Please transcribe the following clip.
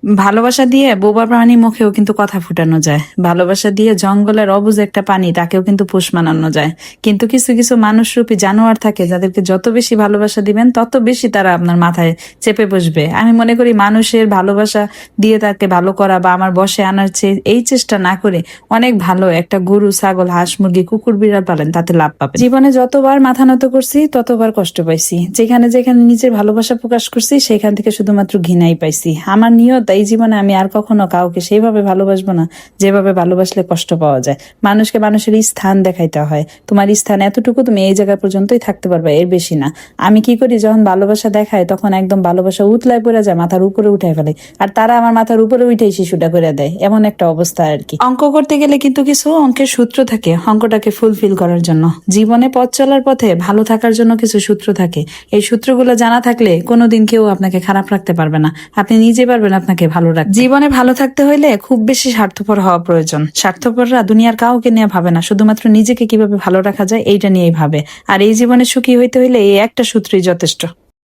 ভালোবাসা দিয়ে বোবা প্রাণী মুখেও কিন্তু কথা ফুটানো যায়। ভালোবাসা দিয়ে জঙ্গলের অবুঝ একটা পানি তাকেও কিন্তু পোষ মানানো যায়। কিন্তু কিছু কিছু মানুষরূপী জানোয়ার থাকে যাদেরকে যত বেশি ভালোবাসা দিবেন তত বেশি তারা আপনার মাথায় চেপে বসবে। আমি মনে করি মানুষের ভালোবাসা দিয়ে তাকে ভালো করা বা আমার বশে আনার চেয়ে এই চেষ্টা না করে অনেক ভালো একটা গরু, ছাগল, হাঁস, মুরগি, কুকুর, বিড়াল পালেন, তাতে লাভ পাবেন। জীবনে যতবার মাথা নত করছি ততবার কষ্ট পাইছি। যেখানে যেখানে নিজের ভালোবাসা প্রকাশ করছি সেখান থেকে শুধুমাত্র ঘৃণাই পাইছি। আমার নিয়ত এই জীবনে আমি আর কখনো কাউকে সেইভাবে ভালোবাসবো না যেভাবে ভালোবাসলে কষ্ট পাওয়া যায়। মানুষকে মানুষের স্থান দেখাইতে হয়। তোমার স্থান এতটুকু, তুমি এই জায়গা পর্যন্তই থাকতে পারবে, এর বেশি না। আমি কি করি, যখন ভালোবাসা দেখায় তখন একদম ভালোবাসা উতলায় পড়ে যায়, মাথার উপরে উঠে ফেলে। আর তারা আমার মাথার উপরে উঠেই শিশুটা করে দেয়, এমন একটা অবস্থা আর কি। অঙ্ক করতে গেলে কিন্তু কিছু অঙ্কের সূত্র থাকে অঙ্কটাকে ফুলফিল করার জন্য। জীবনে পথ চলার পথে ভালো থাকার জন্য কিছু সূত্র থাকে। এই সূত্রগুলো জানা থাকলে কোনোদিন কেউ আপনাকে খারাপ রাখতে পারবে না। আপনি নিজে পারবেন আপনাকে ভালো রাখতে। জীবনে ভালো থাকতে হইলে খুব বেশি স্বার্থপর হওয়া প্রয়োজন। স্বার্থপররা দুনিয়ার কাউকে নিয়ে ভাবে না, শুধুমাত্র নিজেকে কিভাবে ভালো রাখা যায় এইটা নিয়েই ভাবে। আর এই জীবনে সুখী হইতে হইলে এই একটা সূত্রই যথেষ্ট।